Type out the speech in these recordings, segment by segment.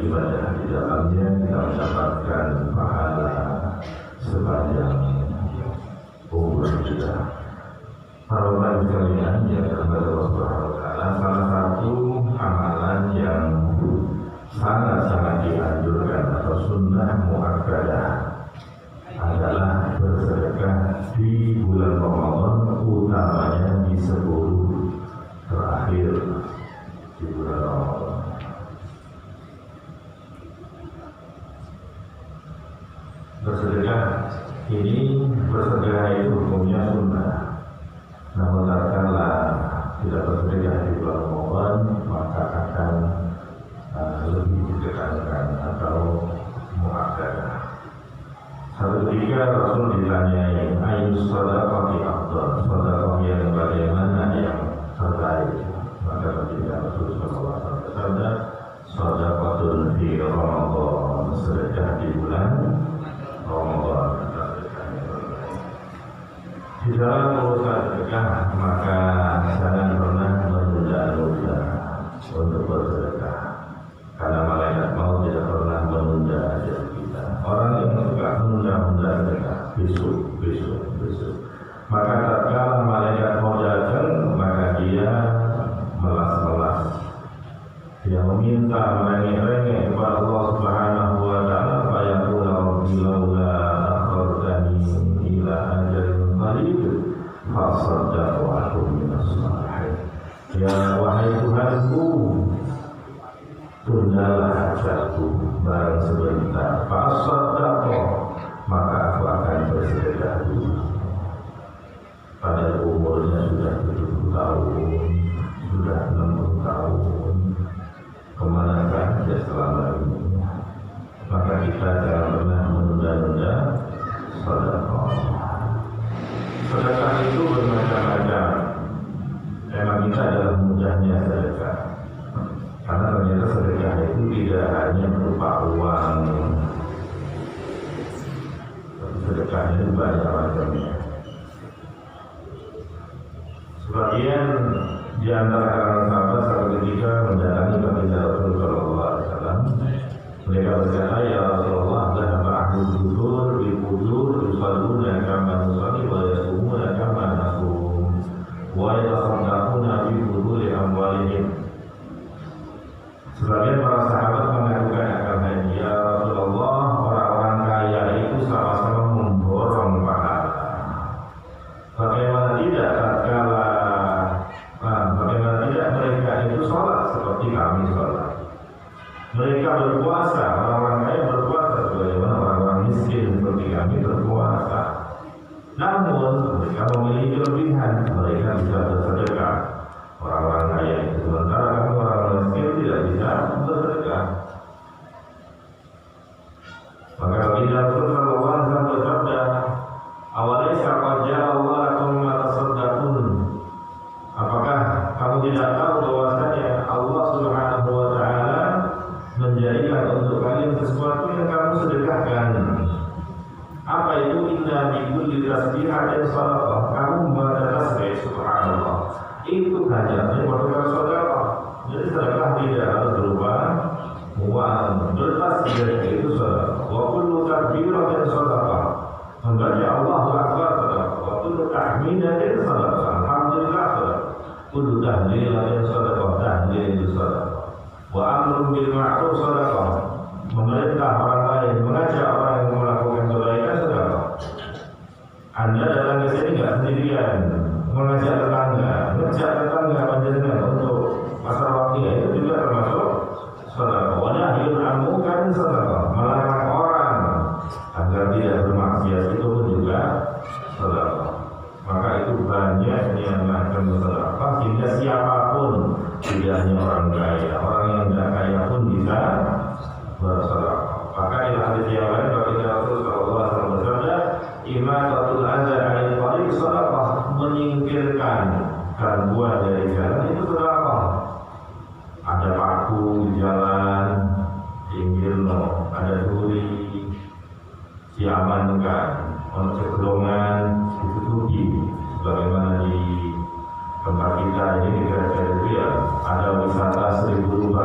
beribadah di dalamnya kita mendapatkan pahala sepanjang umur kita. Para ulama sekalian yang kepada Allah Subhanahu wa Ta'ala, salah satu amalan yang sangat-sangat dianjurkan atau sunnah muakkadah adalah bersedekah di bulan Ramadan, utamanya di 10 terakhir di bulan Ramadan. Bersedekah itu hukumnya sunnah. Namun tatkala tidak bersedekah di bulan Ramadan, maka akan lebih ditekankan atau muakkadah. Satu ketika Rasul ditanyai, ayyus shadaqati afdal, sedekah yang bagaimana yang terbaik? Maka ketika Rasul sallallahu alaihi wasallam bersabda, shadaqatul fi Ramadan, sedekah di bulan Ramadan. Di dalam urusan sedekah, maka jangan pernah menunda-nunda untuk bersedekah, karena malaikat maut tidak pernah menunda ajal kita. Orang yang suka menunda-nunda sedekah, besok, maka tatkala malaikat mau datang, maka dia melas-melas, dia meminta merengek-rengek kepada Allah Subhanahu wa Ta'ala, fayaqulu rabbi laula akhartani ila ajalin qarib fasaddaqtu wa akun minas shalihin. Ya wahai Tuhanku, tundalah ajalku barang sebentar, fasaddaqtu, maka aku akan bersedekah dulu. Pada umurnya sudah 70 tahun, sudah 60 tahun, kemanakah dia selama ini? Maka kita jangan pernah menunda-nunda sedekah. Sedekah itu bermacam-macam. Tema kita adalah mudahnya sedekah, karena ternyata sedekah itu tidak hanya berupa uang, tapi sedekah itu banyak macamnya. Sebagian di antara kalangan sahabat satu ketika mendatangi baginda Rasul sallallahu alaihi wasallam. Mereka berkata, ya Rasulullah, dhahaba ahlul dusur bil qubur yusalluna kama nusalli wa yasumuna kama nasum wa yatasaddaquna bi fuduli amwalihim. Sebagian para sahabat mengadukan akan haji, ya Rasulullah, orang-orang kaya itu sama-sama memborong pahala. Bagaimana tidak mereka itu sholat seperti kami sholat. Mereka berpuasa, orang-orang kaya berpuasa sebagaimana orang-orang miskin seperti kami berpuasa. Namun mereka memiliki kelebihan, mereka bisa bersedekah. Orang-orang kaya itu, sementara kami orang miskin tidak bisa bersedekah. Maka baginda Rasul sallallahu alaihi wasallam bersabda, awalaysa qad ja'ala lakum ma tasaddaqun. Apakah kamu tidak tahu bahwasanya Allah Subhanahu wa Ta'ala menjadikan untuk kalian sesuatu yang kamu sedekahkan? Apa itu? Inna bi kulli tasbihatin shadaqah. Kamu membaca tasbih subhanallah, itu hanya merupakan sedekah. Jadi sedekah tidak harus berupa uang. Bertasbih itu sedekah. Wa kullu takbiratin shadaqah. Membaca Allahu Akbar sedekah. Wa kullu tahmidatin shadaqah. Alhamdulillah sedekah. Kullu tahlilatin shadaqah. Tahlil itu sedekah. Wa amrun bil ma'ruf shadaqah. Memerintah orang lain, mengajak orang yang melakukan kebaikan sedekah. Anda datang ke sini enggak sendirian, mengajak tetangga panjenengan untuk pasar wakil, itu juga termasuk sedekah. Wa nahyun 'anil munkar sedekah. Melarang orang agar tidak bermaksiat, itu pun juga sedekah. Maka itu banyak yang melakukan sedekah, sehingga siapapun, tidak hanya orang kaya, orang yang tidak kaya pun bisa bersedekah. Maka di hadis yang lain baginda Rasul sallallahu alaihi wasallam bersabda, imatatul adza 'anil tariq sedekah. Menyingkirkan gangguan dari jalan itu sedekah. Ada paku di jalan, pinggirno, ada duri, diamankan, ono ceklongan ditutupi. Sebagaimana di tempat kita ini di gereja itu ya, ada wisata 1000 rumah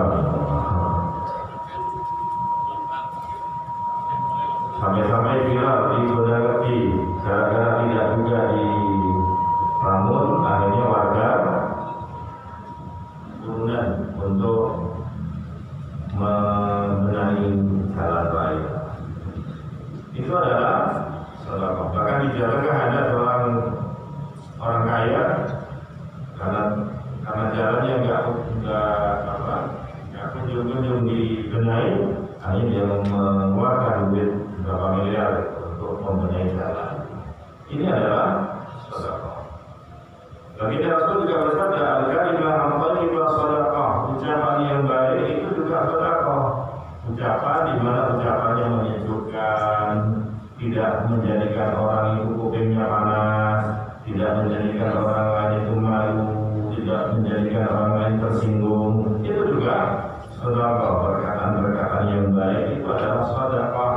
nggak kunjung dibenahi, hanya dia mengeluarkan duit berapa miliar untuk membenahi jalan. Ini adalah sedekah. Baginda Rasul juga bersabda, al-kalimah at-thayyibah sedekah. Ucapan yang baik itu juga sedekah. Ucapan di mana ucapannya menyejukkan, tidak menjadikan orang itu kupingnya panas, tidak menjadikan orang lain itu malu, tidak menjadikan orang lain tersinggung. Itu juga sedekah. Perkataan-perkataan yang baik itu adalah sedekah.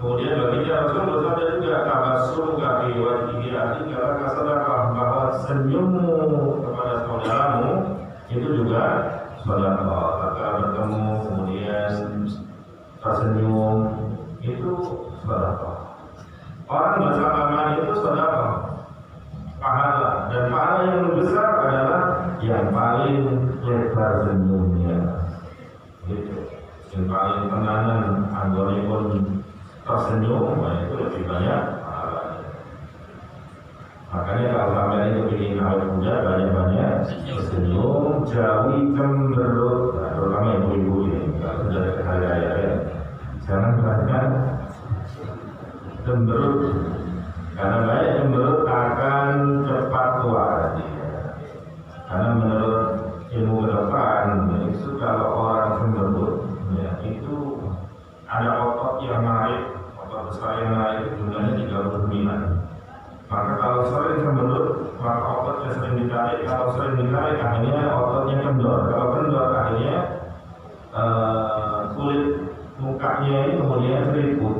Kemudian baginda Rasul bersabda juga, tabassum fi wajhihi akhika laka sedekah, bahwa senyummu kepada saudaramu itu juga sedekah. Tatkala bertemu kemudian tersenyum itu sedekah. Orang bersalaman itu sedekah, pahala, dan pahala yang lebih besar adalah yang paling lebar senyumnya. Gitu. Yang paling tenanan anggone pun tersenyum, itu lebih banyak pahalanya. Makanya kalau sampai itu ingin awet muda, banyak-banyak senyum, jauhi cemberut, terutama ibu-ibu ini. Kalau sudah dekat hari raya ya, jangan bahkan cemberut, karena banyak cemberut akan cepat tua. Karena menurut ilmu kedokteran itu kalau orang cemberut, ya itu ada otot yang naik, otot besar yang naik, jumlahnya 39. Maka kalau sering cemberut, maka ototnya sering ditarik. Kalau sering ditarik, akhirnya ototnya kendor. Kalau kendor, akhirnya kulit mukanya ini kemudian keriput.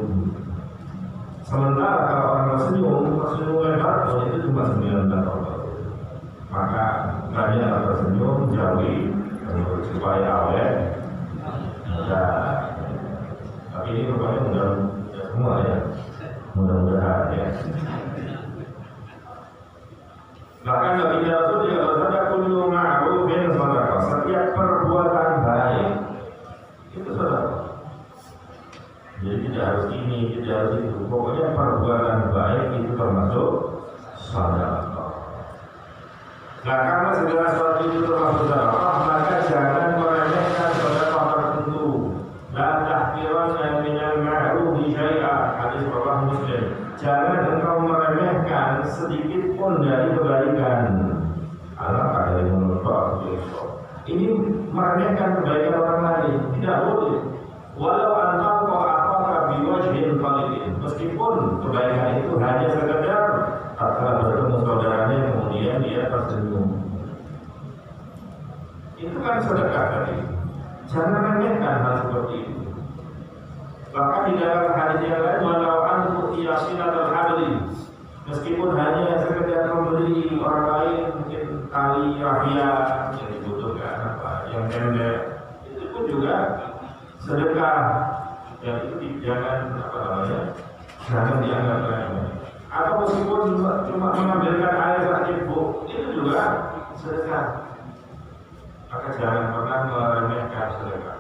Sementara kalau orang tersenyum lebar, itu cuma 19 otot. Maka banyak tersenyum, jauhi supaya awet. Tapi ini rupanya mudah semua ya, mudah-mudahan ya. Bahkan baginda Rasul juga bersabda, kullu ma'rufin sedekah. Setiap perbuatan baik itu sedekah. Jadi tidak harus ini, tidak harus itu. Pokoknya perbuatan baik itu termasuk sedekah. Nah, karena segala sesuatu itu termasuk sedekah, maka jangan meremehkan sedekah tertentu. La tahqiranna minal ma'rufi syai'an. Hadis riwayat Muslim. Jangan engkau meremehkan sedikit pun dari kebaikan. Anak ada yang menurut ini meremehkan kebaikan orang lain, tidak boleh. Walau antara apakah biwajhin qalilin, meskipun kebaikan itu hanya sekedar tatkala bertemu saudaranya kemudian dia tersenyum. Itu kan sedekah tadi. Jangan meremehkan hal seperti itu. Bahkan di dalam hadis yang lain, walau antu iyasinatul habli, meskipun hanya sekedar memberi orang lain mungkin tali rafia yang dibutuhkan yang pendek, itu pun juga sedekah. Yang itu jangan jangan dianggap remeh. Atau meskipun cuma mengambilkan air saat ibu, itu juga sedekah. Maka jangan pernah meremehkan sedekah.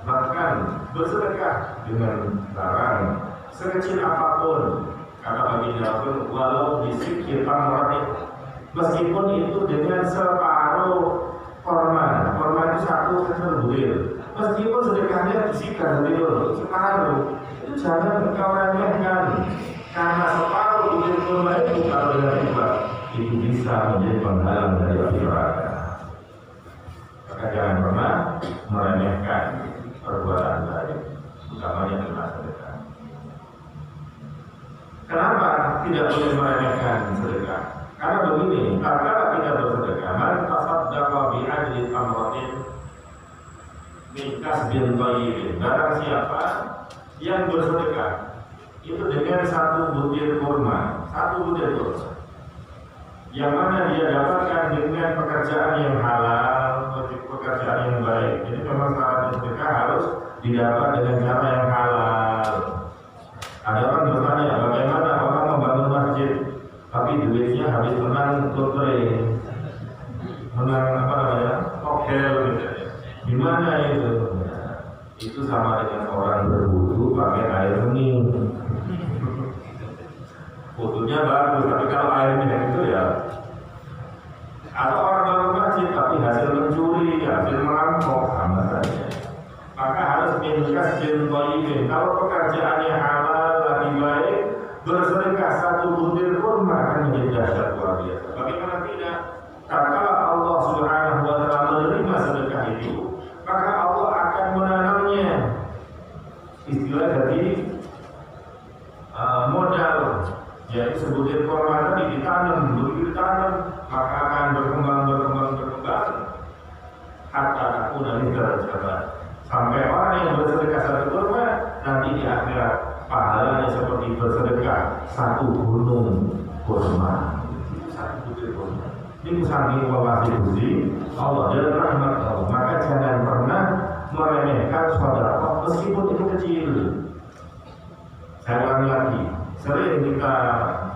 Bahkan bersedekah dengan barang sekecil apapun, kata baginda Rasul, walau bisikir tamratin, meskipun itu dengan separuh korma itu satu kecil bulir, meskipun sedekahnya disika bulir separuh, itu jangan engkau remehkan, karena separuh bulir korma itu kalau dengan hebat itu bisa menjadi penghalang dari api neraka. Maka jangan pernah meremehkan perbuatan baik, utamanya dengan sedekah. Kenapa tidak boleh meremehkan sedekah? Karena begini, tatkala kita bersedekah, man tasaddaqa bi adli tamratin min kasbin thayyibin. Barang siapa yang bersedekah itu dengan satu butir kurma, yang mana dia dapatkan dengan pekerjaan yang halal, pekerjaan yang baik. Jadi memang syarat sedekah harus didapat dengan cara yang halal. Ada orang bertanya, bagaimana orang membangun masjid tapi duitnya habis menang lotre, menang koktel gitu. Gimana itu? Itu sama dengan orang berwudu pakai air bening. Wudunya bagus tapi kalau airnya itu ya. Atau orang bangun masjid tapi hasil mencuri, hasil merampok sama saja. Maka harus minkas bin thayyibin. Kalau pekerjaannya halal lagi baik, bersedekah satu butir kurma akan menjadi dahsyat luar biasa. Bagaimana tidak? Karena Allah Subhanahu wa taala menerima sedekah itu, maka Allah akan menanamnya. Istilah dari modal, yaitu sebutir kurma tadi ditanam, begitu ditanam maka akan berkembang hatta aku dari derajat. Sampai orang yang bersedekah satu kurma nanti di akhirat pahalanya seperti bersedekah satu gunung kurma. Satu butir kurma. Ini saking wawasi Gusti Allah dan rahmat Allah. Maka jangan pernah meremehkan sedekah meskipun itu kecil. Saya ulangi lagi, sering kita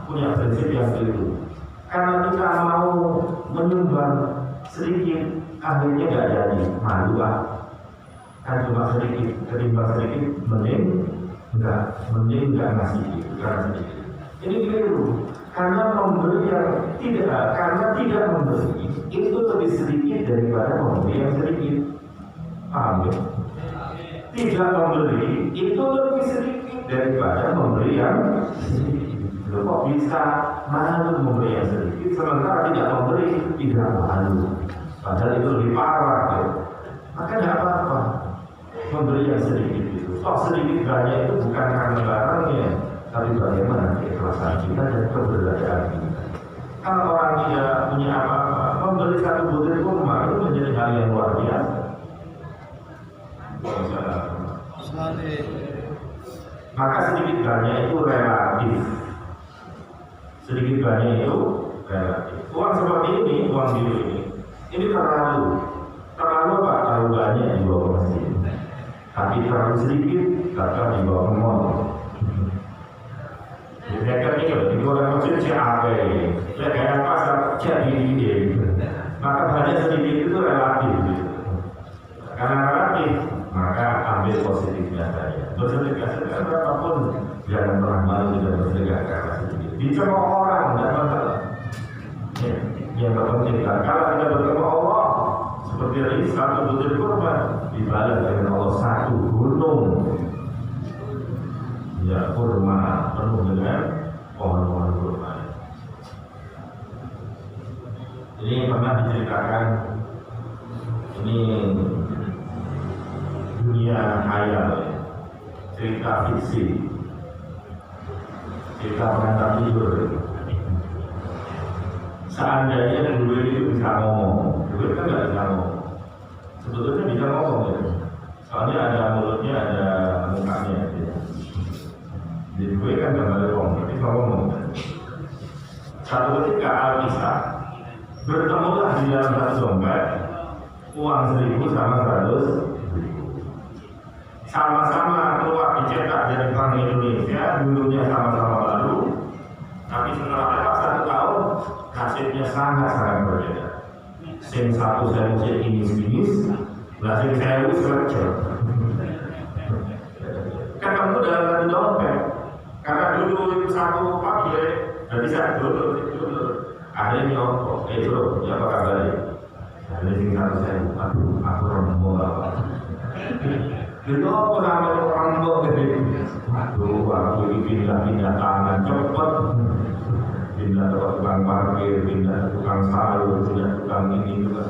punya prinsip yang keliru. Karena kita mau menyumbang sedikit, akhirnya nggak jadi, malu kan cuma sedikit, ketimbang sedikit, mending nggak ngasih karena sedikit. Ini keliru. Karena memberi yang tidak memberi itu lebih sedikit daripada memberi yang sedikit. Paham ya? Tidak memberi itu lebih sedikit daripada memberi yang sedikit. Loh, kok bisa malu memberi yang sedikit sementara tidak memberi tidak malu? Padahal itu lebih parah ya. Maka tidak apa-apa memberi yang sedikit itu. Sedikit banyak itu bukan karena barangnya, tapi bagaimana keikhlasan kita dan keberadaan kita. Kalau orang tidak punya apa-apa, memberi satu butir kurma itu menjadi hal yang luar biasa. Maka sedikit banyak itu relatif. Sedikit banyak itu relatif. Uang seperti ini, uang biru ini terlalu apa? Terlalu banyak dibawa ke masjid. Tapi terlalu sedikit, takkan dibawa ke mall. Mereka ini kalau di orang masjid CAP, kayak pasar jadi ini. Maka banyak sedikit itu relatif. Karena relatif, maka ambil positifnya saja. Bersedekah berapapun, jangan pernah malu dengan bersedekah karena sedikit. Dicemooh orang, tidak masalah. Ya, yang terpenting kalau kita bertemu Allah, seperti ini satu butir kurma dibalas dengan Allah satu gunung. Ya, kurma penuh dengan pohon-pohon kurma. Ini pernah diceritakan, ini dunia khayal, cerita fiksi, cerita pengantar tidur. Seandainya duit itu bisa ngomong, duit kan nggak bisa ngomong. Sebetulnya bisa ngomong ya, soalnya ada mulutnya, ada mukanya. Jadi duit kan nggak boleh ngomong, tapi ngomong. Satu ketika Alkisah bertemulah di dalam satu dompet uang 1.000 sama 100.000. Sama-sama keluar dicetak dari Bank Indonesia, dulunya sama-sama baru, tapi setelah lewat 1 tahun nasibnya sangat berbeda. Sing satu saya musik inis-inis, lah sing saya selecel. Ketemu dalam satu dompet, karena dulu itu satu pakai, jadi saya dulu. Akhirnya nyokok, bro, ya apa kabarnya? Ada sing satu saya, aku rombong apa? Itu apa namanya rombong gede? Aduh, aku ini pindah tangan cepet. Pindah ke tukang parkir, pindah ke tukang sayur, pindah ke tukang ini juga.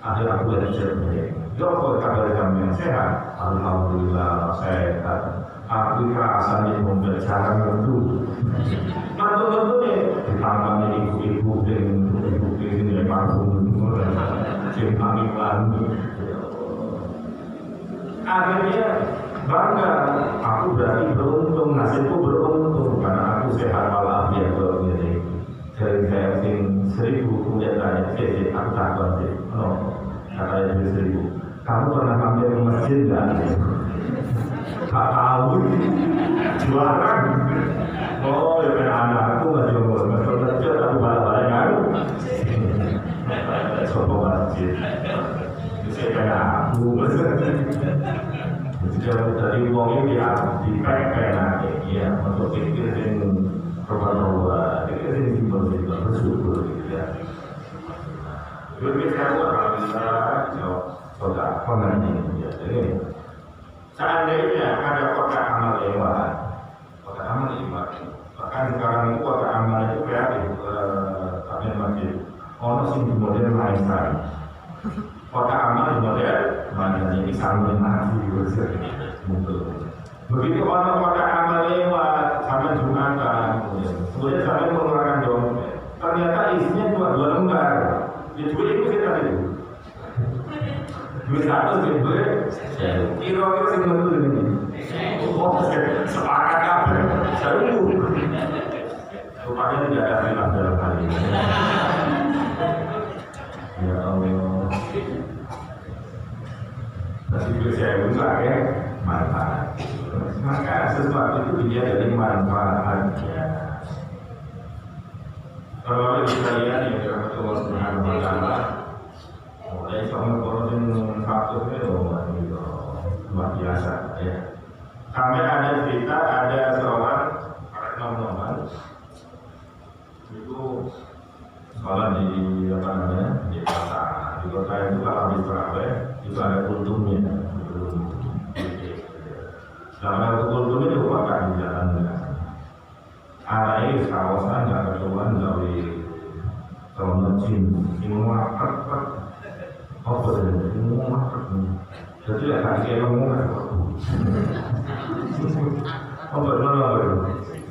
Akhirnya aku dari cermin. Itu apa kabar kamu yang sehat? Alhamdulillah sehat. Aku rasanya membacakan tentu. Tentu nih. Ditambahnya ibu-ibu dengan parfum, cinta iklan. Akhirnya bangga, aku berarti beruntung, nasibku beruntung karena aku sehat walafiat begini. Saya 1.000 kemudian tanya, aku takut sih, katanya 1.000. Kamu pernah mampir ke masjid nggak? Tak tahu, jualan. Oh, ya kayak anakku masih ngomong kecil tapi balik-balik kan? Coba masjid. Saya kayak aku. Dari uang ini di pack kayak nanti, ya untuk pikir dengan roba-roba. sini simbol-simbol bersyukur gitu ya. Berbicara alhamdulillah, kota pengen ini ya. Jadi seandainya ada kota amal lewat, bahkan sekarang itu kota amal itu kreatif, kami masih ono sing di model Maisar. Kota amal di model mana ini sambil nasi bersih, begitu ono kota amal lewat sama Jumatan, kemudian sampai mengeluarkan dompet, ternyata isinya cuma 2 lembar. Ya dua itu kita itu. Duit 100 ribu, kira-kira sih menurut ini. Oh, sepakat apa? Seru. Rupanya tidak ada khilaf dalam hal ini. Ya Allah. Tapi saya usaha ya, manfaat. Maka sesuatu itu dia dari manfaatnya. Kalau kita lihat yang dirahmati Allah Subhanahu wa Ta'ala, mulai sama korban faktor itu luar biasa ya. Sampai ada cerita ada seorang teman-teman itu sekolah di apa namanya di kota itu kalau habis terawih itu ada kultumnya. Dalam kultum itu bahkan di jalan ada kawasan nggak kecuali dari tahun semua apa semua jadi ya kan dia ngomong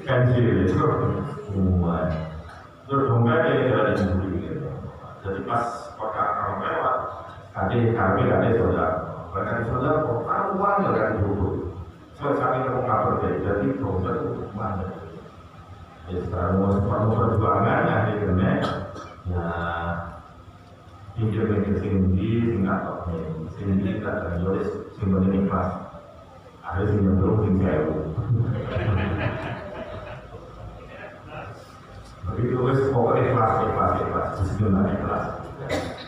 kanji itu semua terus dompetnya dari sendiri jadi pas kota orang lewat kami ada saudara mereka saudara kok uang dari dulu soal kami mau kabar jadi dompet itu mana ya sekarang mau perjuangan akhirnya ya pinjam-pinjam sini kita akan jualis simpan ikhlas ada simpan dulu pinjam begitu wes pokoknya ikhlas bismillah ikhlas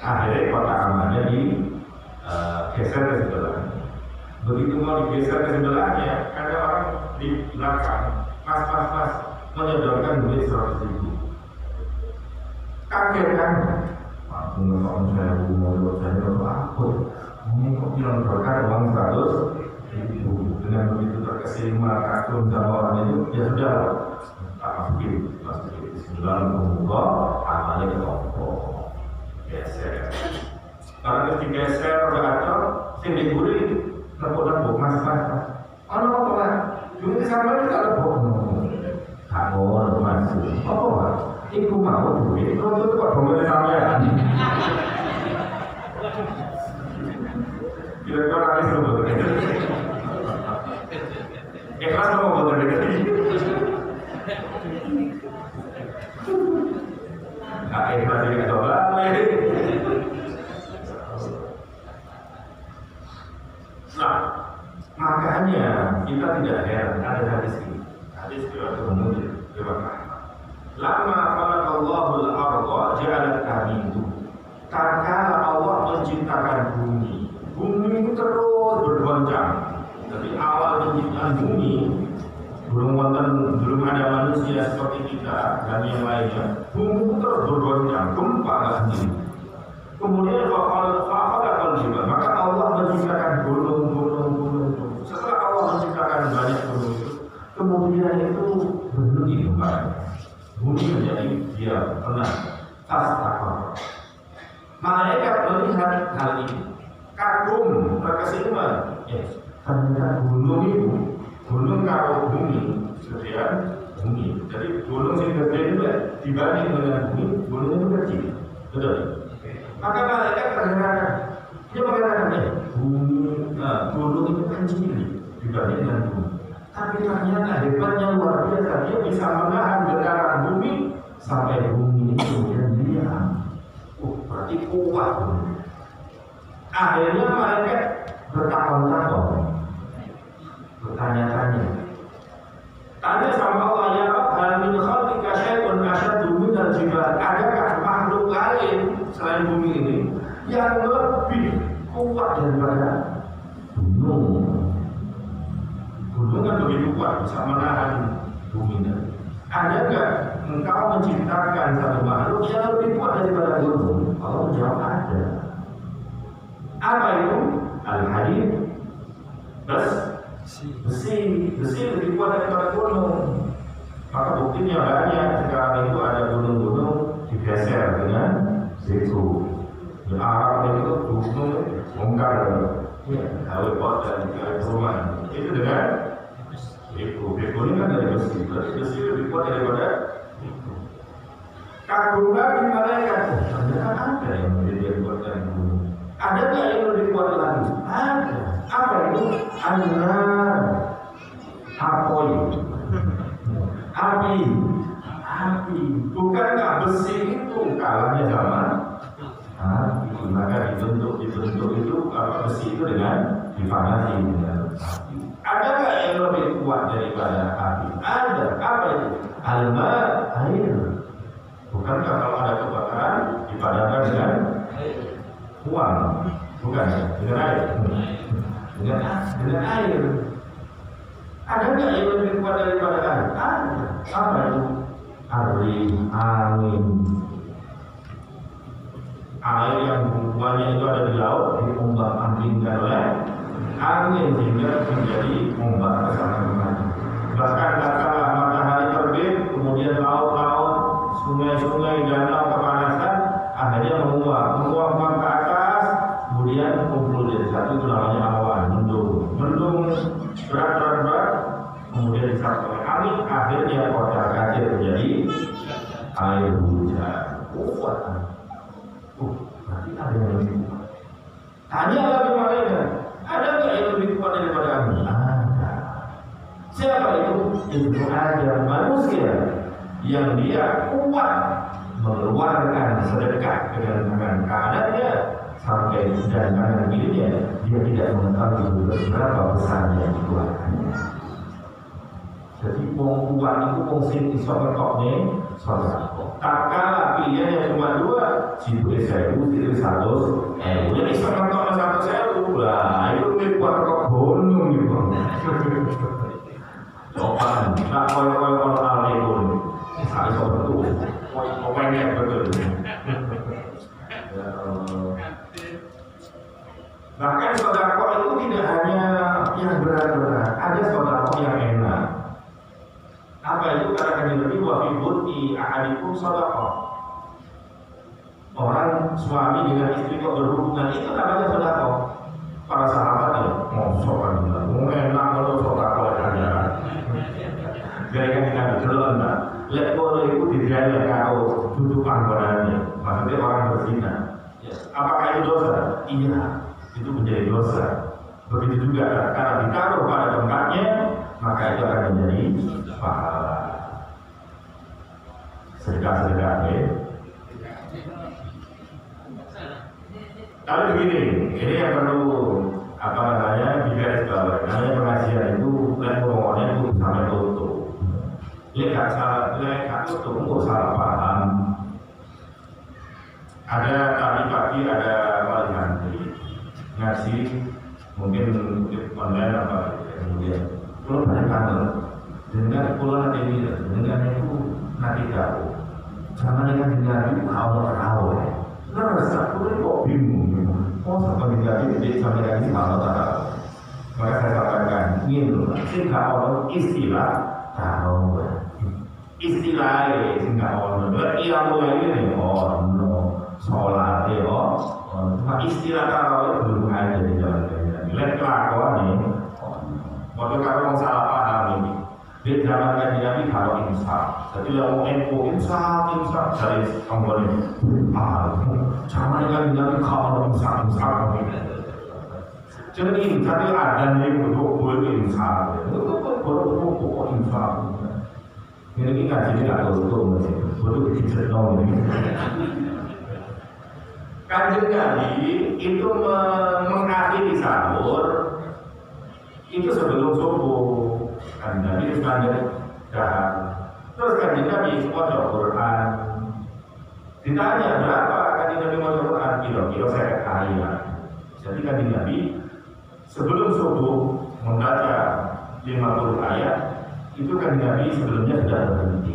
akhirnya kota amannya geser ke sebelah begitu mau digeser ke sebelahnya ada orang di belakang mas menyodorkan duit 100 ribu kaget kan menurut saya mau saya apa ini kok bilang berkar uang 100 ribu dengan begitu terkesima kagum sama orang itu ya sudah tak masukin bismillah membuka amalnya kelompok geser karena ketika geser berkata sing diguri terpodok mas ono apa duit sampai itu ada bohong kawan masuk, apa pak? Ibu mau duit, kalau itu kok dompet sampean? Kira-kira nangis loh betul itu. Ikhlas loh betul itu. Nah ikhlas ini kata balik. Nah makanya kita tidak heran ada hadis ini. Hadis riwayat Muslim riwayat lama khalaqallahu al-ardha ja'alat hamidu. Tatkala Allah menciptakan bumi itu terus bergoncang. Dari awal penciptaan bumi belum ada manusia seperti kita dan yang lainnya. Bumi itu terus bergoncang, gempa lagi. Kemudian fakhalaqal jibal, maka Allah menciptakan gunung. Setelah Allah menciptakan banyak gunung itu, kemudian itu berhenti kembali. Bumi menjadi dia tenang, tastakor. Malaikat melihat hal ini, kagum, terkesima. Ternyata gunung kalau bumi, sekian bumi. Jadi gunung yang gede itu dibanding dengan bumi, gunung itu kecil, betul. Maka malaikat terheran, dia mengatakan, gunung itu kecil dibanding dengan bumi. Tapi ternyata hebatnya luar biasa, dia bisa menahan getaran bumi sampai bumi itu kemudian diam. Berarti kuat. Akhirnya malaikat bertakon-takon, bertanya-tanya. Tanya sama Allah, ya Rabb, hal min khalqika syai'un asyaddu minal jibal. Adakah makhluk lain selain bumi ini yang lebih kuat daripada gunung? Gunung kan begitu kuat, bisa menahan bumi. Ada nggak engkau menciptakan satu makhluk yang lebih kuat daripada gunung? Allah menjawab ada. Apa itu? Al-hadid. Besi lebih kuat daripada gunung. Maka buktinya banyak. Sekarang itu ada gunung-gunung digeser dengan situ. Di Arab itu gunung bongkar, hawe kota di rumah. Itu dengan itu ini kan dari besi. Berarti besi lebih kuat daripada itu. Kagungan di malaikat. Ada yang lebih kuat dari gunung. Ada nggak yang lebih kuat lagi? Ada. Apa itu? Api. Bukankah besi itu kalahnya sama api? Maka dibentuk itu besi itu dengan dipanasi dengan api. Ada nggak yang lebih kuat daripada api? Ada. Apa itu? Air. Bukankah kalau ada kebakaran dipadamkan dengan uang? Bukan, dengan air. Dengan air. Ada nggak yang lebih kuat daripada air? Ada. Apa itu? Angin. Air yang hubungannya itu ada di laut diombak-ambingkan oleh angin sehingga menjadi ombak ke sana kemari. Bahkan katakanlah matahari terbit, kemudian laut-laut, sungai-sungai, danau kepanasan, akhirnya menguap ke atas, kemudian kumpul jadi satu, itu namanya awan, mendung berat, kemudian disapu oleh angin, akhirnya kocar kacir menjadi air hujan. Kuat. Berarti ada yang lebih kuat. Tanya lagi mereka, ada nggak yang lebih kuat daripada angin? Ada. Siapa itu? Itu ada manusia yang dia kuat mengeluarkan sedekah dengan tangan kanannya sampai dan tangan kirinya dia tidak mengetahui berapa besarnya dikeluarkannya. Jadi kuat itu sing iso ketokne sedekah. Tak kalah pilihannya cuma dua, situ sewu, situ 100. Ini iso ketokne 100.000 lah. Itu lebih kuat kok gunung gitu. Coba tak koyo-koyo alekun. Saya iso betul. Pokoknya betul. Bahkan sedekah itu tidak hanya yang berat-berat, ada sedekah yang enak. Apa itu? Katakan Nabi wa fi buti ahadikum sedekah. Orang suami dengan istri kok berhubungan itu namanya sedekah. Para sahabat ya, mosok kan enak kalau sedekah aja. Jadi kan Nabi jelas enggak. Lek kono itu dijaga karo dudukan badannya. Maksudnya orang berzina. Apakah itu dosa? Iya, itu menjadi dosa. Begitu juga karena ditaruh pada tempatnya, maka itu akan menjadi pahala. Sedekah ya. Tapi begini, ini yang perlu digarisbawahi. Namanya pengajian itu levelnya itu sampai tutup. Lihat tutup nggak salah paham. Ada tadi pagi ada wali santri ngasih mungkin online apa kemudian kalau banyak kantor dengan pulang ini dengan itu nanti tahu sama dengan itu tahu ngerasa aku kok bingung sampai jadi sampai lagi tahu maka saya katakan ini sehingga orang istilah tahu sehingga orang berilmu ini sholat cuma istilah tarawih belum ada di jalan kalian. Lihat kelakuan ini. Waktu kalau salah paham ini, di zaman kajian Nabi kalau insaf. Jadi kalau insaf dari komponen zaman kajian Nabi kalau insaf. Jadi tapi ada yang boleh insaf. Itu boleh insaf. Ini kajian tidak tahu boleh diceritakan ini. Kanjeng Nabi itu mengakhiri sahur itu sebelum subuh. Kanjeng Nabi itu dahar. Terus Kanjeng Nabi baca Quran. Ditanya berapa Kanjeng Nabi baca Quran? Kilo-kilo saya ayat. Jadi Kanjeng Nabi sebelum subuh membaca 50 ayat, itu kan Nabi sebelumnya sudah berhenti.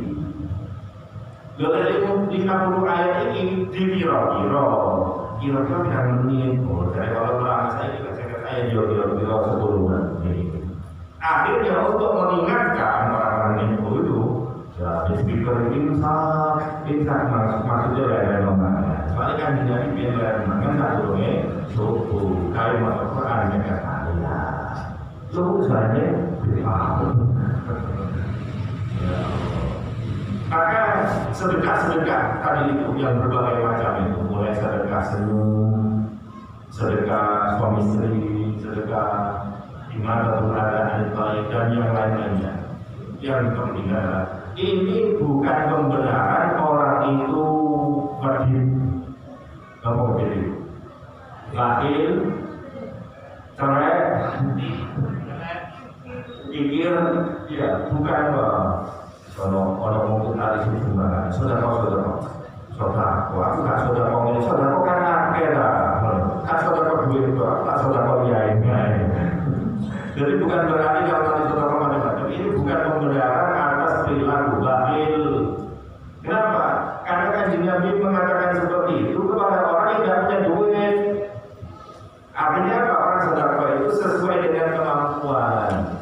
Lalu 50 ayat ini dikira-kira tidak menit. Jadi kalau ulama saya ayat kira-kira 10 menit. Akhirnya untuk mengingatkan orang-orang itu, ya speaker insaf maksudnya lain ngomongnya. Soalnya kan Nabi bilang kan satu suku kayak masuk Quran yang kata ya. Suku saja dipaham. Maka sedekah-sedekah tadi itu yang berbagai macam itu, mulai sedekah senyum, sedekah suami istri, sedekah iman dan dan yang lain-lainnya. Yang penting adalah ini bukan pembenaran orang itu wajib lahir, cerai, pikir, ya bukan kalau mungkin hari ini sembarangan, saudara, aku kan saudara ini, saudara kan akhirnya, kan saudara duit itu, tak saudara yain. Jadi bukan berarti kalau nanti saudara macam-macam, ini bukan pembenaran atas perilaku bakhil. Kenapa? Karena Kanjeng Nabi mengatakan seperti itu kepada orang yang tidak punya duit. Artinya apa? Orang sedekah itu sesuai dengan kemampuan.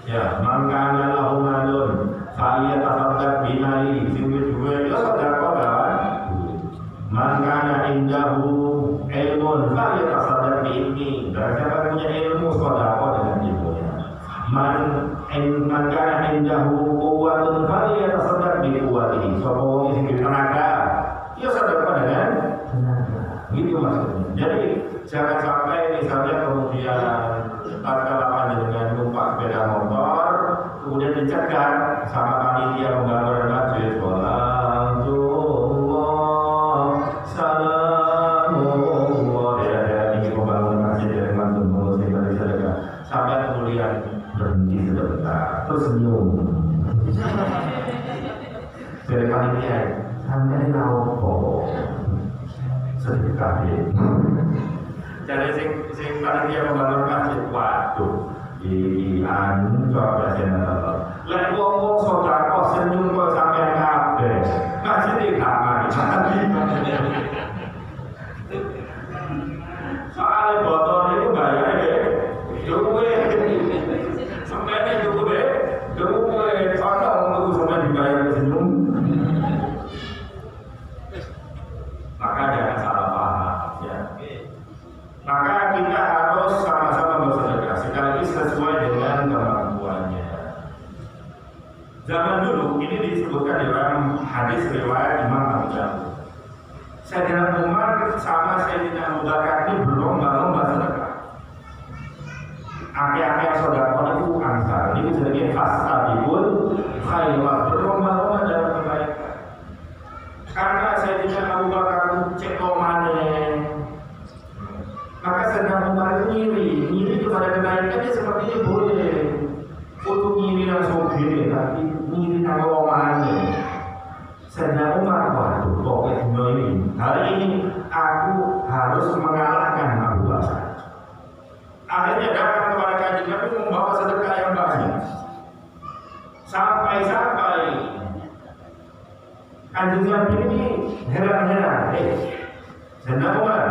Ya, mangkana lahu malun, fa'iyatasaddaq binali, sing duwe itu sedekah kan. Mangkana indahu ilmun, fa'iyatasaddaq bi'ilmi. Siapa punya ilmu sedekah dengan ilmunya. Mangkana indahu quwwatun, fa'iyatasaddaq biquwwatihi. Sapa wong sing tenaga, ya sedekah dengan tenaga. Gitu maksudnya. Jadi jangan sampai misalnya kemudian tatkala dengan numpak sepeda motor kemudian dicegat sama panitia pembangunan masjid, salamullah ya ini pembangunan masjid dari mantul muslim dari sedekah sampai kemudian berhenti sebentar terus senyum dari panitia sampai naopo sedekah jadi sing panitia pembangunan masjid waduh di coba jenengan lek wong sedekah senyum kok sampean kabeh masjid iki gak mari soalnya botol itu bayarnya duwe sampeyan duwe ana untuk sampeyan dibayar senyum maka jangan salah paham ya. Maka kita harus sama-sama bersedekah sekaligus sesuai dengan kemampuannya. Zaman dulu ini disebutkan dalam hadis riwayat Imam Abu Dawud. Sayyidina Umar sama Sayyidina Abu Bakar ini berlomba-lomba sedekah. Akhir-akhir sedekah itu ansar. Ini sebagai fastabiqul khairat, berlomba-lomba dalam kebaikan. Karena Sayyidina Abu Bakar cek omane, maka Sayyidina Umar itu ngiri kepada kebaikannya seperti ini boleh. Untuk ngiri langsung gini, tapi ngiri kalau omane. Sayyidina Umar, waduh, pokoknya ini. Hari ini aku harus mengalahkan Abu Bakar. Akhirnya datang kepada Kanjeng Nabi membawa sedekah yang banyak. Sampai Kanjeng Nabi ini heran-heran. Sayyidina Umar,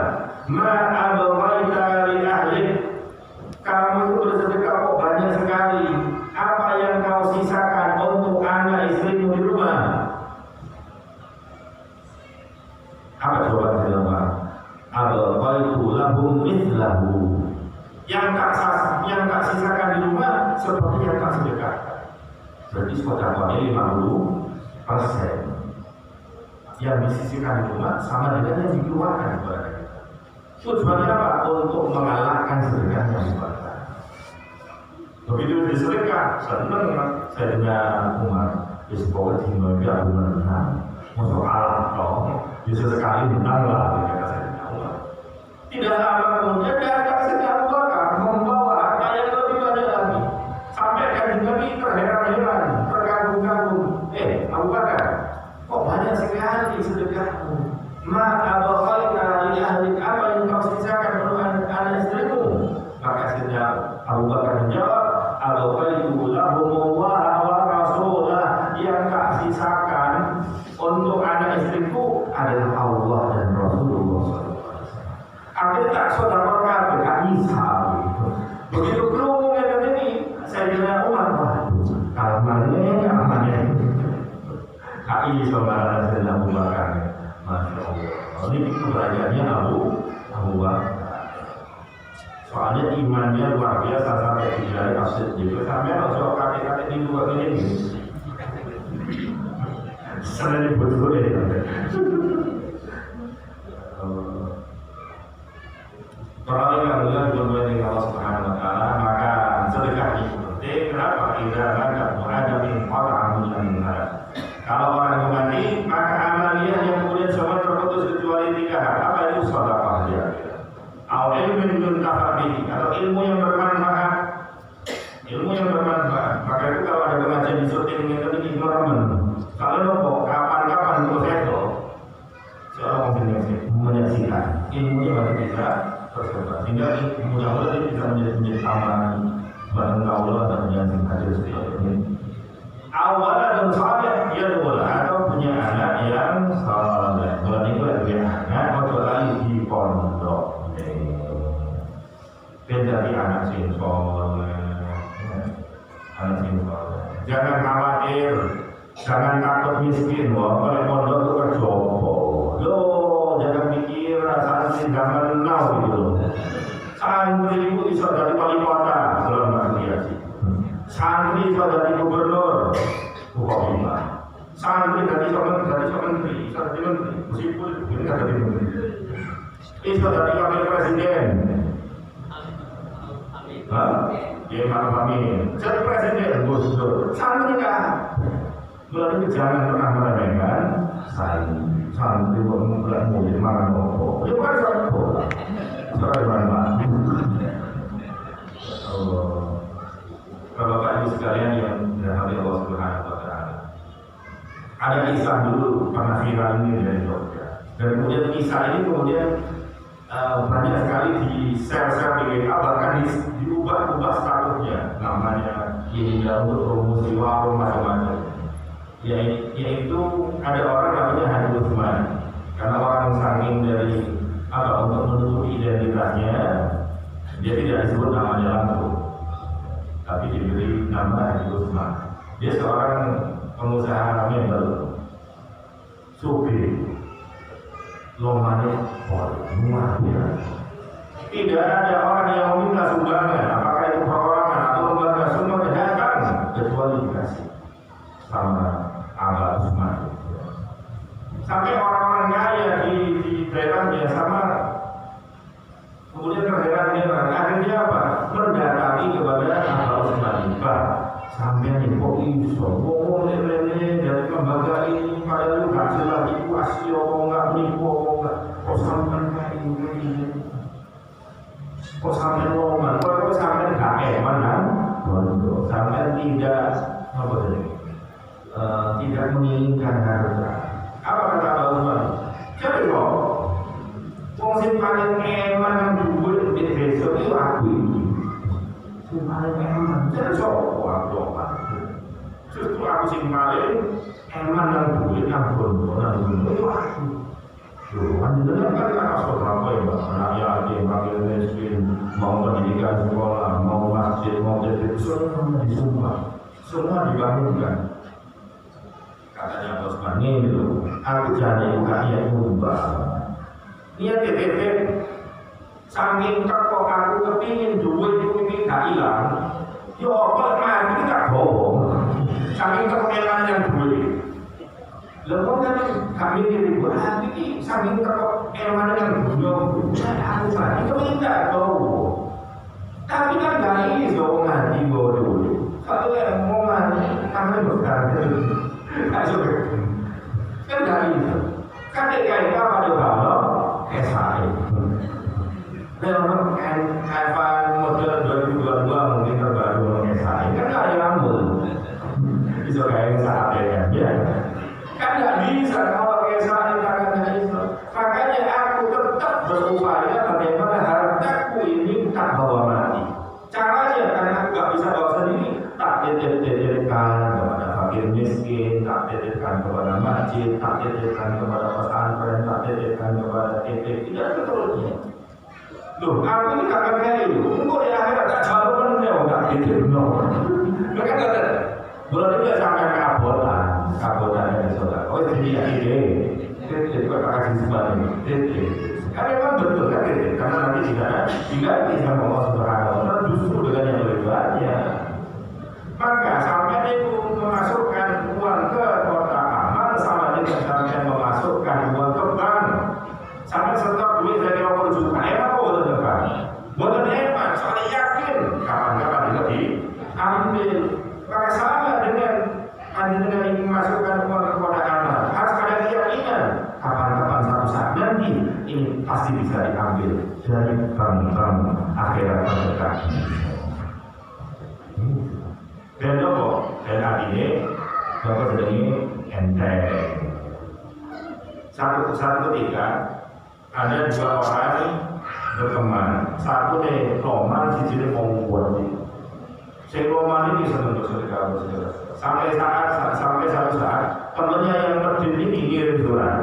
ma abwaita li ahli, kamu itu bersedekah kok banyak sekali. Apa yang kau sisakan untuk anak istrimu di rumah? Apa jawaban Sayyidina Umar? Abwaitu lahum mithlahu. Yang tak sisakan di rumah seperti yang tak sedekahkan. Berarti sedekahnya 50%. Yang disisihkan di rumah sama dengan yang dikeluarkan kepada kita. Tujuannya apa? Untuk mengalahkan sedekah yang dikeluarkan. Begitu disedekah, senang Sayyidina Umar. Disebut di Nabi Abu menang. Masuk alam dong. Bisa sekali menang lah. Sayyidina Umar. Tidak lama kemudian datang Sayyidina Abu Bakar membawa harta yang lebih banyak lagi. Sampai Kanjeng Nabi terheran-heran, terkagum-kagum. Abu Bakar, kok banyak sekali sedekahmu? Ma abqaita li ahlik, apa yang kau sisakan untuk anak istrimu? Maka Sayyidina Abu Bakar menjawab, abqaitu lahu adalah Allah dan Rasulullah SAW. Artinya tak saudara kata, tak bisa. Begitu kerumunan ini, saya bilang Umar, kalau malingnya amannya. Tak bisa marah sedang Bakar. Masya Allah. Ini kerajaannya Abu Bakar. Soalnya imannya luar biasa sampai tidak asik juga. Sampai kalau kakek-kakek ini dua ini. Saya dibutuh ya. Orang yang melihat berbuat Allah Subhanahu Wa Taala maka sedekah itu penting. Kenapa? Jika ada ada orang yang benar. Kalau orang yang mati maka amaliyah yang kemudian semua terputus kecuali 3 hal. Apa itu sedekah dia? Atau ilmu atau ilmu yang bermanfaat. Ilmu yang bermanfaat. Maka itu kalau ada pengajian di syuting yang tadi ignorant. Kalau nopo kapan-kapan itu seorang menyaksikan ilmunya baru bisa tersebar sehingga mudah-mudahan bisa menjadi tambahan barang Allah dan menjadi hadir seperti ini. Awal dan saleh dia boleh atau punya anak yang saleh. Kalau itu lebih anak atau lagi di pondok. Menjadi anak sing saleh. Anak sing saleh. Jangan khawatir. Jangan takut miskin, wah kalau pondok itu kerjopo. Loh, jangan mikir santri zaman now gitu loh. Santri itu bisa dari wali kota, dalam bahasa santri bisa dari gubernur, bukan bisa. Santri dari menteri, meskipun ini nggak dari menteri. Bisa dari wakil presiden. Ya maaf amin. Jadi presiden, Gus Dur. Santri kan. Berarti jangan pernah meremehkan santri bukan mau jadi makan rokok. Ya bukan rokok. Soal mana? Kalau Bapak Ibu sekalian yang dirahmati Allah Subhanahu Wa Taala, ada kisah dulu pernah viral ini dari Jogja. Dan kemudian kisah ini kemudian banyak sekali di share di WA, bahkan diubah statusnya, namanya ini untuk promosi warung macam-macam. Yaitu ada orang namanya Haji Utsman, karena orang saking dari untuk menutupi identitasnya, dia tidak disebut namanya langsung, tapi diberi nama Haji Utsman. Dia seorang pengusaha mebel, supir, lomanya luar biasa. Tidak ada orang yang meminta sumbangan, apakah itu perorangan atau lembaga, semua datang kecuali dikasih sama Abah Utsman. Sampai orang-orang kaya di daerahnya sama kemudian terheran-heran. Akhirnya apa? Mendatangi kepada Abah Utsman. Pak, sampai nih kok iso ngomong lele dari lembaga ini padahal lu gak jelas itu asli kok nggak menipu kok sampai kayak ini kok sampai ngomong kok sampai gak eman kan? Sampai tidak apa tadi? Tidak menginginkan harta. Apa kata Abah Utsman? Jadi kok wong sing paling eman nang dhuwur di desa itu aku iki. Sing paling eman jadi sopo aku. Justru aku sing paling eman nang dhuwur nang bondo nang itu aku. Yo, anjir kan asal apa ya, anak yatim, fakir miskin, mau pendidikan sekolah, mau masjid, mau jadi semua disumpah, semua dibangunkan. Katanya Bos Mani itu, aku jadi ukanya ubah. Dia titip, saking teko aku kepingin duit itu ini gak hilang. Yo kok mati gak bohong. Saking teko elan yang duit. Lalu kan kami diribu, ini saking teko elan yang duit. Aku mati itu tidak tahu. Tapi kan gak iso mati bodoh. Satu yang mau mati, kami berkata. Kan dari itu kan kayak pada balok SAE dalam Evan model 2022 mungkin terbaru SAE kan gak ada rambut bisa kayak saat ya kan gak bisa kalau SAE karena itu makanya aku tetap berupaya bagaimana hartaku ini tak bawa mati caranya karena aku gak bisa bawa sendiri tak titip-titipkan kepada fakir miskin, tak titipkan kepada masjid, tak titipkan kepada pesantren, Loh, aku ini kakak kali itu, kok di akhirat tak jawaban ya, enggak gitu, no. Mereka kata, berarti dia sampai kabotan yang saudara. Oh, jadi ide, jadi kakak kasih sebanyak ini. Karena memang betul kan, karena nanti diganti sama Allah Subhanahu wa Ta'ala justru dengan yang lebih banyak. Maka sampai itu memasukkan uang ke kotak amal sama dengan sampai memasukkan uang ke bank. Sampai stok duit dari 20 juta, emang kok betul kan? Betul emang, soalnya yakin kapan-kapan juga diambil. Maka sama dengan ingin memasukkan uang ke kotak amal, harus ada keyakinan kapan-kapan satu saat nanti ini pasti bisa diambil dari bank-bank akhirat terdekat. Dan nopo, dan artinya nopo sedangnya enteng. Satu ketika ada dua orang berteman. Satu nih Roman, sisi ini mau buat ini. Si Roman ini senang bersedekah. Sampai satu saat temannya yang berdiri ini ngirim surat.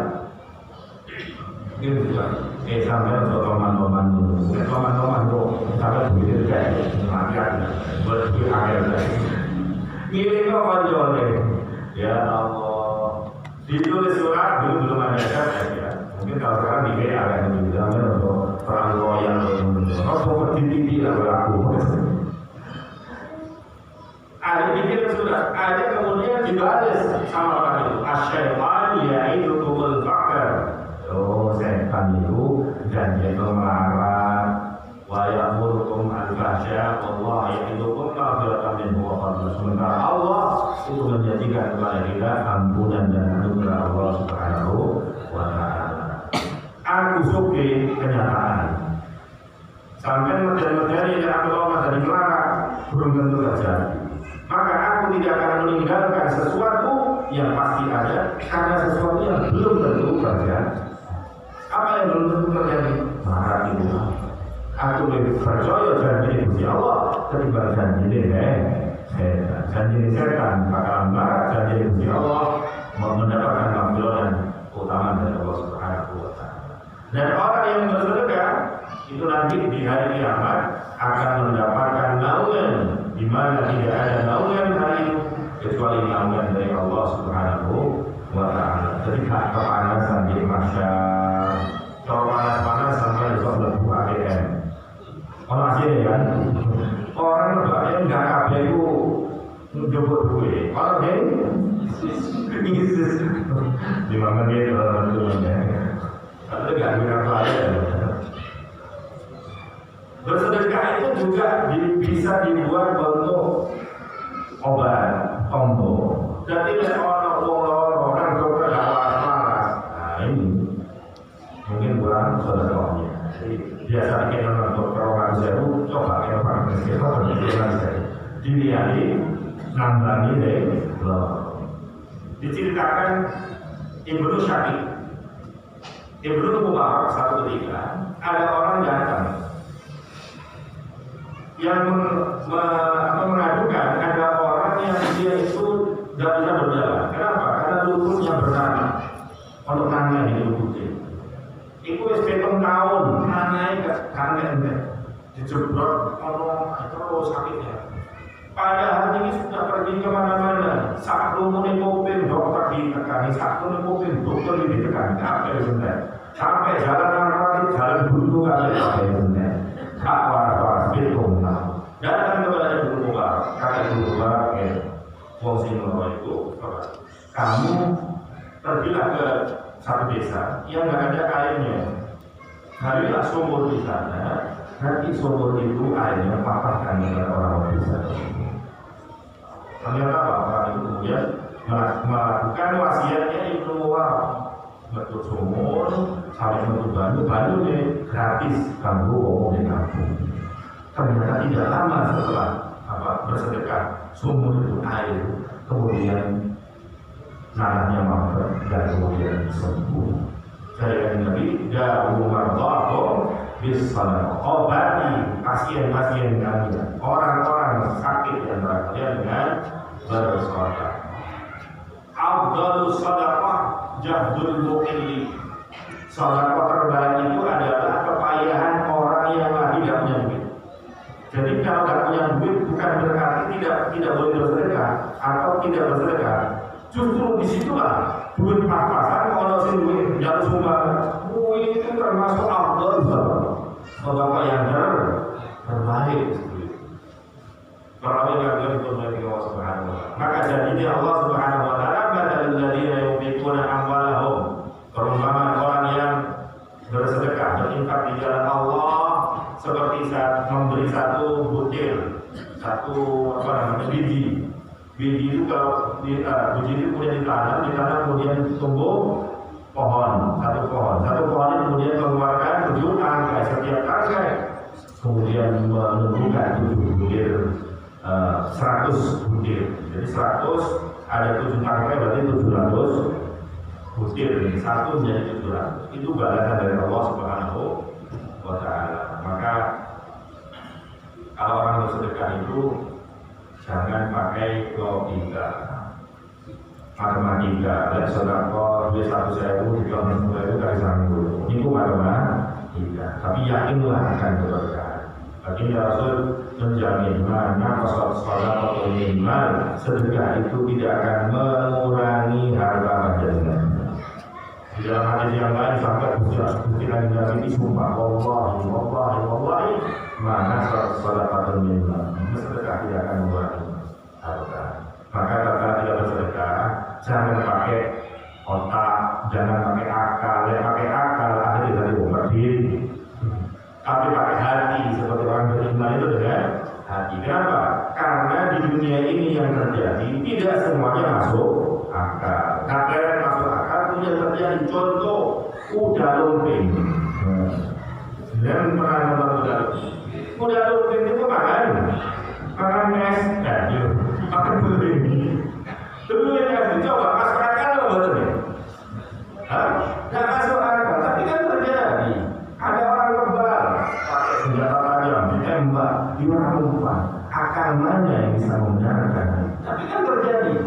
Sampai untuk teman-teman dulu. Teman-teman tuh sampai begitu kayak makan berdua akhir. Ngirim ke konjolnya. Ya Allah. Ditulis surat dulu belum ada ya. Mungkin kalau sekarang di WA kan dibilangnya untuk perang loyal untuk titik lah berlaku. Ada bikin surat, ada kemudian dibalas sama orang itu. Asyaitan ya'idukumul faqr. Oh, setan itu janji melarang wa ya'murukum al-fahsya wallahu ya'idukum maghfiratan minhu wa fadlan. Sementara Allah itu menjanjikan kepada kita ampunan dan anugerah Allah Subhanahu wa Ta'ala. Aku suka kenyataan. Sampai menjadi yang aku lama dari melarang belum tentu terjadi. Maka aku tidak akan meninggalkan sesuatu yang pasti ada karena sesuatu yang belum tentu terjadi. Apa yang belum tentu terjadi? Marah itu. Aku lebih percaya janji Gusti Allah ketimbang janji setan. Janji setan bakalan marah, janji Gusti Allah mendapatkan maghfirah utama dari Allah Subhanahu wa Ta'ala. Dan orang yang bersedekah itu nanti di hari kiamat akan mendapatkan naungan di mana tidak ada naungan hari itu kecuali naungan dari Allah Subhanahu wa Ta'ala. Jadi kepanasan di masyarakat, panas sampai besok lebih ATM. Orang sini kan, orang yang nggak kabeh itu menjemput duit. Orang ini krisis 5 menit tentunya. Ada nggak minat lain? Bersedekah itu juga bisa dibuat bentuk obat, tombo. Jadi orang dokter waras. Nah ini mungkin kurang sedekahnya. Biasa kita orang dokter orang seru coba kita pakai kita berjalan saja. Dilihat nambani deh. Diceritakan Ibnu Syakir. Ibnu Mubarak satu ketika ada orang datang yang mengadukan ada orang yang dia itu tidak bisa berjalan. Kenapa? Karena lututnya bernanah. Untuk nanya di lututnya. Itu sekitar tahun naik ke kangen dijebrot terus sakitnya. Padahal ini sudah pergi kemana-mana. Saat rumuni mobil dokter ditekani, saat rumuni mobil dokter ditekani. Apa yang sebenarnya? Sampai jalan narkotik, jalan buntu apa yang sebenarnya? Tak waras betul. Datang kepada Ibnu Mubarak, kata Ibnu Mubarak, wong sing itu, kamu pergilah ke satu desa yang nggak ada airnya. Carilah sumur di sana, nanti sumur itu airnya papahkan kepada orang desa. Ternyata bapak itu kemudian melakukan wasiatnya Ibnu Mubarak. Betul sumur, sampai betul banyu gratis kamu ngomong di kampung. Ternyata tidak lama setelah bersedekah sumur itu air, kemudian nanahnya mampet dan kemudian sembuh. Saya Nabi Dawu Mardhakum bisalah, obati pasien-pasien kalian, orang-orang sakit yang kalian dengan bersedekah. Afdalus sadaqah jahdul muqilli. Sedekah terbaik itu adalah kepayahan orang yang tidak boleh bersedekah atau tidak bersedekah, justru disitulah duit pas-pasan kalau si duit jatuh sumbangan, itu termasuk afdal bapak yang terbaik. Perawai yang dikurniakan Allah Subhanahu wa Ta'ala. Maka jadinya Allah Subhanahu wa Ta'ala badal ladzina yunfiquna amwalahum, perumpamaan orang yang bersedekah, berinfak di jalan Allah seperti saat memberi satu butir, satu biji. Biji itu kalau biji itu kemudian ditanam kemudian tumbuh pohon, satu pohon ini kemudian mengeluarkan 7 tangkai, setiap tangkai kemudian menumbuhkan 7 butir, 100 butir. Jadi 100 ada 7 tangkai berarti 700 butir. Ini satu menjadi 700. Itu balasan dari Allah Subhanahu wa Ta'ala. Maka kalau orang bersedekah itu jangan pakai logika, matematika. Lihat sedekah duit 1.000 dikali 10.000 kali 1.000. Itu matematika. Tapi yakinlah akan keberkahan. Baginda Rasul menjamin mana sholat minimal sedekah itu tidak akan mengurangi harta wajahnya. Di dalam hadis yang lain sampai buktikan Nabi ini sumpah wallahi mana sholat minimal sedekah tidak akan mengurangi harta. Maka kata tidak bersedekah jangan pakai otak, jangan pakai akal. Yang pakai akal akhirnya dari berdiri. Tapi pakai hati, seperti orang beriman itu dengan hati. Kenapa? Karena di dunia ini yang terjadi tidak semuanya masuk akal. Kadang masuk akal itu yang terjadi. Contoh kuda lumping. Dan pernah nonton kuda lumping. Kuda lumping itu makan es, makan beli. Dulu yang coba masuk akal loh betul ya? Nggak masuk akal, tapi kan terjadi. Ada orang kebal pakai senjata tajam, ditembak, dilakukan. Akal mana yang bisa membenarkan? Tapi kan terjadi.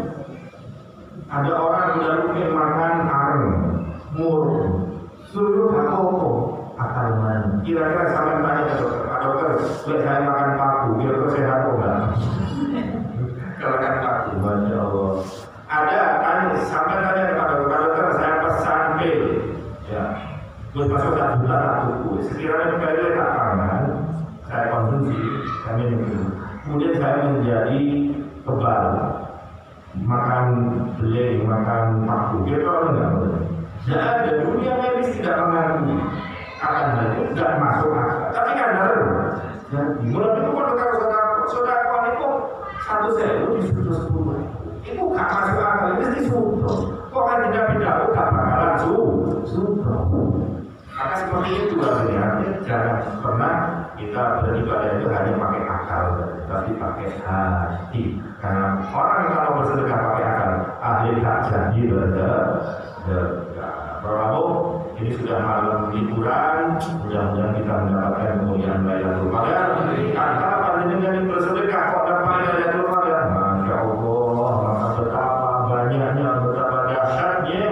Ada orang udah mungkin makan areng, murung, suruh apa? Akal mana? Kira-kira sampai tanya ke dokter, Pak dokter, boleh saya makan paku, kira-kira sehat atau enggak? Kalau kan paku, Masya Allah. Ada kan sampai tanya ke Pak dokter, saya pesan pil, ya. Terus masuk 1 juta tuku. Sekiranya kali tak pangan, saya konsumsi, kami minum. Kemudian saya menjadi kebal, makan beleng, makan paku. Kira-kira enggak boleh. Tidak ada, dunia medis tidak mengakui akan hal itu tidak masuk akal. Tapi kan ada. Jadi mulai itu kalau saudara itu 1.000 disuruh 10.000. Itu gak masuk akal, itu disuruh. Kok kan tidak gak bakalan suruh. Maka seperti itu artinya jangan pernah kita beribadah itu hanya pakai akal, tapi pakai hati. Karena orang kalau bersedekah pakai akal, akhirnya tak jadi bersedekah. Prabu, ini sudah malam liburan, mudah-mudahan kita mendapatkan kemuliaan Lailatul Qadar. Antara panjenengan yang bersedekah kok dapat Lailatul Qadar? Masya Allah, maka betapa banyaknya, betapa dahsyatnya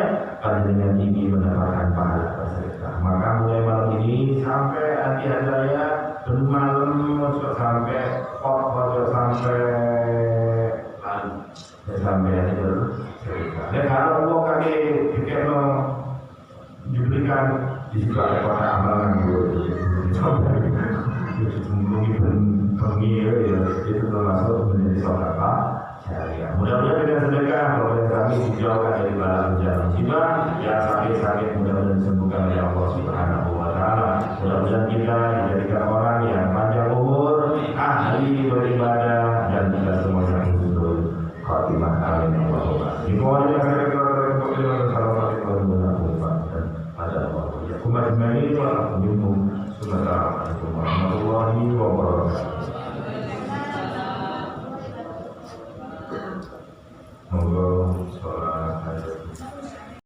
panjenengan ini mendapatkan pahala bersedekah. Maka mulai malam ini sampai nanti hari malam sampai sampai hari bersedekah. Dan kalau Allah kakek diberikan di situ ada kotak amalan itu termasuk menjadi sedekah jariah. Mudah-mudahan dengan sedekah problem kami dijauhkan dari bala bencana musibah, yang sakit-sakit mudah-mudahan disembuhkan oleh Allah Subhanahu wa Ta'ala. Mudah-mudahan kita dijadikan orang yang panjang umur, ahli beribadah, dan kita semua yang husnul khatimah. Amin. Dimohon yang saya katakan untuk umat ini wa minhum. Assalamualaikum warahmatullahi wabarakatuh.